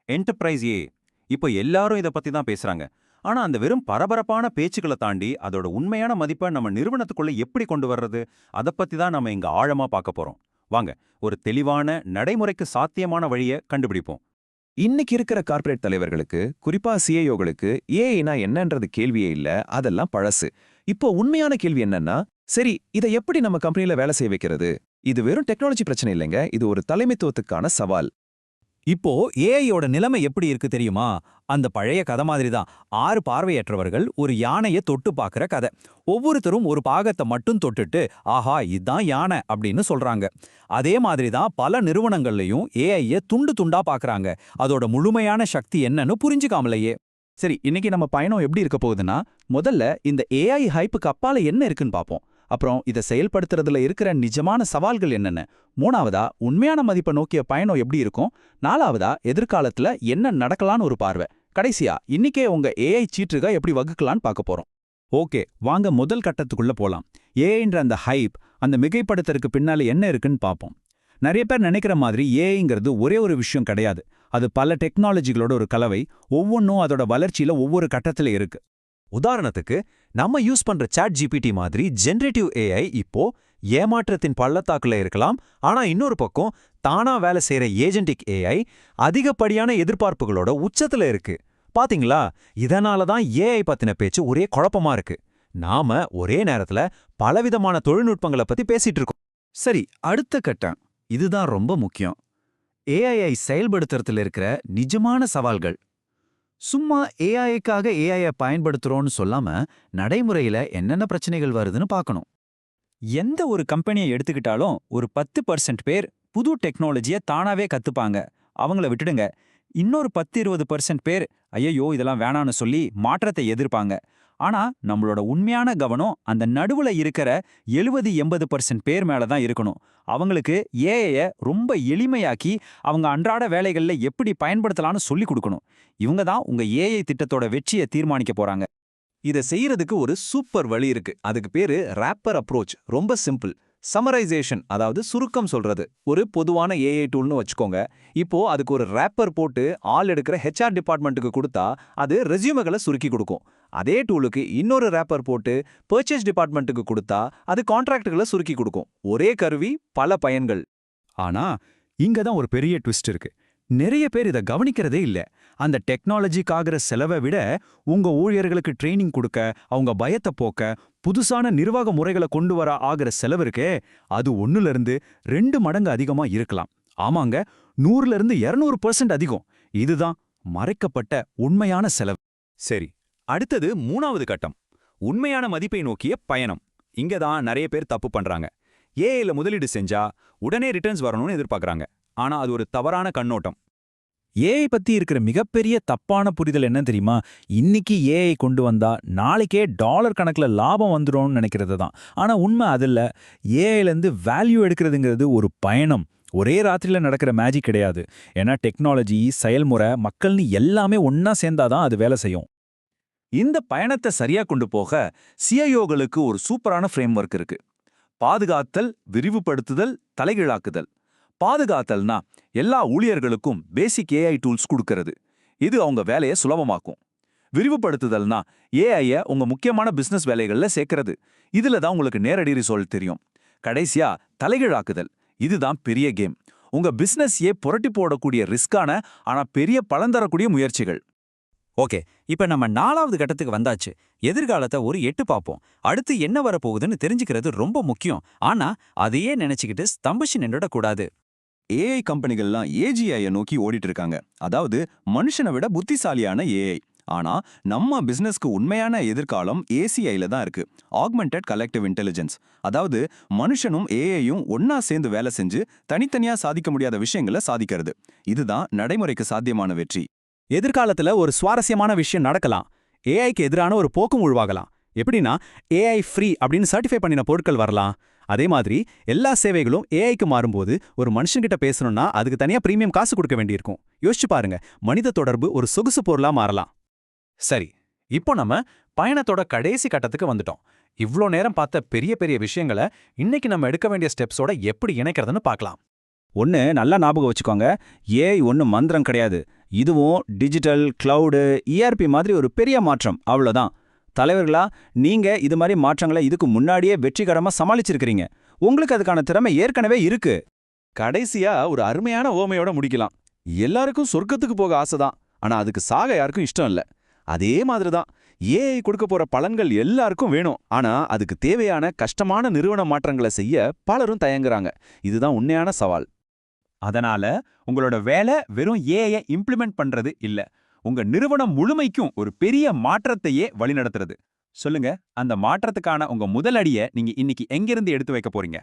Enterprise ஏ. இப்போ எல்லாரும் இத பத்தி தான் பேசுறாங்க. ஆனா அந்த வெறும் பரபரப்பான பேச்சுக்களை தாண்டி அதோட உண்மையான மதிப்பை நம்ம நிறுவனத்துக்குள்ள எப்படி கொண்டு வர்றது, அத பத்தி தான் நம்ம இங்க ஆழமா பார்க்க போறோம். வாங்க, ஒரு தெளிவான நடைமுறைக்கு சாத்தியமான வழிய கண்டுபிடிப்போம். இன்னைக்கு இருக்கிற கார்ப்பரேட் தலைவர்களுக்கு, குறிப்பா சிஐஓகளுக்கு ஏஐனா என்னன்றது கேள்வியே இல்ல, அதெல்லாம் பழசு. இப்போ உண்மையான கேள்வி என்னன்னா, சரி இதை எப்படி நம்ம கம்பெனில வேலை செய்ய வைக்கிறது? இது வெறும் டெக்னாலஜி பிரச்சனை இல்லைங்க, இது ஒரு தலைமைத்துவத்துக்கான சவால். இப்போ ஏஐயோட நிலைமை எப்படி இருக்கு தெரியுமா? அந்த பழைய கதை மாதிரி தான். 6 பார்வையற்றவர்கள் ஒரு யானைய தொட்டு பார்க்குற கதை. ஒவ்வொருத்தரும் ஒரு பாகத்தை மட்டும் தொட்டுட்டு, ஆஹா இதான் யானை அப்படின்னு சொல்றாங்க. அதே மாதிரி தான் பல நிறுவனங்கள்லயும் ஏஐய துண்டு துண்டா பார்க்கறாங்க. அதோட முழுமையான சக்தி என்னன்னு புரிஞ்சுக்காமலையே. சரி, இன்னைக்கு நம்ம பயணம் எப்படி இருக்க போகுதுன்னா, முதல்ல இந்த ஏஐ ஹைப்புக்கு அப்பால என்ன இருக்குன்னு பார்ப்போம். அப்புறம் இதை செயல்படுத்துறதுல இருக்கிற நிஜமான சவால்கள் என்னென்ன, மூணாவதா உண்மையான மதிப்பை நோக்கிய பயணம் எப்படி இருக்கும், நாலாவதா எதிர்காலத்துல என்ன நடக்கலான்னு ஒரு பார்வை, கடைசியா இன்னிக்கே உங்க ஏஐ சீற்றுக எப்படி வகுக்கலான்னு பார்க்க போறோம். ஓகே, வாங்க முதல் கட்டத்துக்குள்ள போலாம். ஏஐன்ற அந்த ஹைப், அந்த மிகைப்படுத்தறதுக்கு பின்னால என்ன இருக்குன்னு பார்ப்போம். நிறைய பேர் நினைக்கிற மாதிரி ஏஐங்கிறது ஒரே ஒரு விஷயம் கிடையாது. அது பல டெக்னாலஜிகளோட ஒரு கலவை. ஒவ்வொன்றும் அதோட வளர்ச்சியில ஒவ்வொரு கட்டத்துல இருக்கு. உதாரணத்துக்கு, நம்ம யூஸ் பண்ற சாட் ஜிபிடி மாதிரி ஜெனரேட்டிவ் ஏஐ இப்போ ஏமாற்றத்தின் பள்ளத்தாக்குல இருக்கலாம். ஆனா இன்னொரு பக்கம் தானா வேலை செய்யற ஏஜென்டிக் ஏஐ அதிகப்படியான எதிர்பார்ப்புகளோட உச்சத்துல இருக்கு. பாத்தீங்களா? இதனால தான் ஏஐ பத்தின பேச்சு ஒரே குழப்பமா இருக்கு. நாம ஒரே நேரத்துல பலவிதமான தொழில்நுட்பங்களை பத்தி பேசிட்டு இருக்கோம். சரி, அடுத்த கட்டம் இதுதான் ரொம்ப முக்கியம். ஏஐஐ செயல்படுத்துறதுல இருக்கிற நிஜமான சவால்கள். சும்மா ஏஐக்காக ஏஐயை பயன்படுத்துறோம்னு சொல்லாம நடைமுறையில என்னென்ன பிரச்சனைகள் வருதுன்னு பார்க்கணும். எந்த ஒரு கம்பெனியை எடுத்துக்கிட்டாலும் ஒரு 10% பேர் புது டெக்னாலஜியை தானாவே கத்துப்பாங்க, அவங்கள விட்டுடுங்க. இன்னொரு 10-20% பேர் ஐயோ இதெல்லாம் வேணான்னு சொல்லி மாற்றத்தை எதிர்ப்பாங்க. ஆனா நம்மளோட உண்மையான கவனம் அந்த நடுவுல இருக்கிற 70-80% பேர் மேல தான் இருக்கணும். அவங்களுக்கு ஏஐய ரொம்ப எளிமையாக்கி அவங்க அன்றாட வேலைகள்ல எப்படி பயன்படுத்தலாம்னு சொல்லி கொடுக்கணும். இவங்க தான் உங்க ஏஐ திட்டத்தோட வெற்றியை தீர்மானிக்க போறாங்க. இதை செய்யறதுக்கு ஒரு சூப்பர் வழி இருக்கு. அதுக்கு பேரு ராப்பர் அப்ரோச். ரொம்ப சிம்பிள். சமரைசேஷன், அதாவது சுருக்கம் சொல்றது. ஒரு பொதுவான ஏஐ டூல்னு வச்சுக்கோங்க. இப்போ அதுக்கு ஒரு ராப்பர் போட்டு ஆள் எடுக்கிற ஹெச்ஆர் டிபார்ட்மெண்ட்டுக்கு கொடுத்தா அது ரெஸ்யூமைகளை சுருக்கி கொடுக்கும். அதே டூலுக்கு இன்னொரு ராப்பர் போட்டு பர்ச்சேஸ் டிபார்ட்மெண்ட்டுக்கு கொடுத்தா அது கான்ட்ராக்டுகளை சுருக்கி கொடுக்கும். ஒரே கருவி, பல பயன்கள். ஆனா இங்க தான் ஒரு பெரிய ட்விஸ்ட் இருக்கு. நிறைய பேர் இதை கவனிக்கிறதே இல்ல. அந்த டெக்னாலஜிக்காகிற செலவை விட உங்க ஊழியர்களுக்கு ட்ரைனிங் கொடுக்க, அவங்க பயத்தை போக்க, புதுசான நிர்வாக முறைகளை கொண்டு வர ஆகிற செலவு இருக்கே, அது 1-2 மடங்கு அதிகமா இருக்கலாம். ஆமாங்க, 100-200% அதிகம். இதுதான் மறைக்கப்பட்ட உண்மையான செலவு. சரி, அடுத்தது 3வது கட்டம், உண்மையான மதிப்பை நோக்கிய பயணம். இங்க தான் நிறைய பேர் தப்பு பண்றாங்க. ஏஐல முதலீடு செஞ்சா உடனே ரிட்டர்ன்ஸ் வரணும்னு எதிர்பார்க்கறாங்க. ஆனா அது ஒரு தவறான கண்ணோட்டம். ஏஐ பத்தி இருக்கிற மிகப்பெரிய தப்பான புரிதல் என்ன தெரியுமா? இன்னைக்கு ஏஐ கொண்டு வந்தா நாளைக்கே டாலர் கணக்குல லாபம் வந்துரும்னு நினைக்கிறது தான். ஆனா உண்மை அதில்ல. ஏஐலேருந்து வேல்யூ எடுக்கிறதுங்கிறது ஒரு பயணம். ஒரே ராத்திரியில நடக்கிற மேஜிக் கிடையாது. ஏன்னா டெக்னாலஜி, செயல்முறை, மக்கள்னு எல்லாமே ஒன்னா சேர்ந்தாதான் அது வேலை செய்யும். இந்த பயணத்தை சரியா கொண்டு போக சிஐஓகளுக்கு ஒரு சூப்பரான ஃப்ரேம் ஒர்க் இருக்கு. பாதுகாத்தல், விரிவுபடுத்துதல், தலைகீழாக்குதல். பாதுகாத்தல்னா எல்லா ஊழியர்களுக்கும் பேசிக் ஏஐ டூல்ஸ் கொடுக்கறது. இது அவங்க வேலையை சுலபமாக்கும். விரிவுபடுத்துதல்னா ஏஐய உங்க முக்கியமான பிசினஸ் வேலைகள்ல சேர்க்கறது. இதுல தான் உங்களுக்கு நேரடி ரிசல்ட் தெரியும். கடைசியா தலைகீழாக்குதல். இதுதான் பெரிய கேம். உங்க பிசினஸ்யே புரட்டி போடக்கூடிய ரிஸ்கான ஆனா பெரிய பலன் தரக்கூடிய முயற்சிகள். ஓகே, இப்ப நம்ம 4வது கட்டத்துக்கு வந்தாச்சு. எதிர்காலத்தை ஒரு எட்டு பார்ப்போம். அடுத்து என்ன வரப்போகுதுன்னு தெரிஞ்சுக்கிறது ரொம்ப முக்கியம். ஆனா அதையே நினைச்சுக்கிட்டு ஸ்தம்பிச்சு நின்றுடக்கூடாது. ஏஐ கம்பெனிகள்லாம் ஏஜிஐயை நோக்கி ஓடிட்டு இருக்காங்க. அதாவது மனுஷனை விட புத்திசாலியான ஏஐ. ஆனா நம்ம பிசினஸ்க்கு உண்மையான எதிர்காலம் ஏசிஐல தான் இருக்கு. Augmented collective intelligence. அதாவது மனுஷனும் ஏஐயும் ஒன்னா சேர்ந்து வேலை செஞ்சு தனித்தனியா சாதிக்க முடியாத விஷயங்களை சாதிக்கிறது. இதுதான் நடைமுறைக்கு சாத்தியமான வெற்றி. எதிர்காலத்துல ஒரு சுவாரஸ்யமான விஷயம் நடக்கலாம். ஏஐக்கு எதிரான ஒரு போக்கும் உருவாகலாம். எப்படின்னா, ஏஐ ஃப்ரீ அப்படின்னு சர்டிஃபை பண்ணின பொருட்கள் வரலாம். அதே மாதிரி எல்லா சேவைகளும் ஏஐக்கு மாறும்போது ஒரு மனுஷன்கிட்ட பேசணும்னா அதுக்கு தனியா பிரீமியம் காசு கொடுக்க வேண்டியிருக்கும். யோசிச்சு பாருங்க, மனித தொடர்பு ஒரு சொகுசு பொருளா மாறலாம். சரி, இப்போ நம்ம பயணத்தோட கடைசி கட்டத்துக்கு வந்துட்டோம். இவ்ளோ நேரம் பார்த்த பெரிய பெரிய விஷயங்களை இன்னைக்கு நம்ம எடுக்க வேண்டிய ஸ்டெப்ஸோட எப்படி இணைக்கிறதுன்னு பார்க்கலாம். ஒன்று நல்லா ஞாபகம் வச்சுக்கோங்க, ஏஐ ஒன்றும் மந்திரம் கிடையாது. இதுவும் டிஜிட்டல், கிளவுடு, இஆர்பி மாதிரி ஒரு பெரிய மாற்றம், அவ்வளோதான். தலைவர்களா, நீங்க இது மாதிரி மாற்றங்களை இதுக்கு முன்னாடியே வெற்றிகரமா சமாளிச்சிருக்கிறீங்க. உங்களுக்கு அதுக்கான திறமை ஏற்கனவே இருக்கு. கடைசியா ஒரு அருமையான ஓமையோட முடிக்கலாம். எல்லாருக்கும் சொர்க்கத்துக்கு போக ஆசைதான், ஆனா அதுக்கு சாக யாருக்கும் இஷ்டம் இல்ல. அதே மாதிரிதான் ஏஐ கொடுக்க போற பலன்கள் எல்லாருக்கும் வேணும், ஆனா அதுக்கு தேவையான கஷ்டமான நிறுவன மாற்றங்களை செய்ய பலரும் தயங்குறாங்க. இதுதான் உண்மையான சவால். அதனால உங்களோட வேலை வெறும் ஏஐ இம்ப்ளிமெண்ட் பண்றது இல்ல, உங்க நிறுவனம் முழுமைக்கும் ஒரு பெரிய மாற்றத்தையே வழிநடத்துறது. சொல்லுங்க, அந்த மாற்றத்துக்கான உங்க முதல் அடியை நீங்க இன்னைக்கு எங்கிருந்து எடுத்து வைக்க போறீங்க?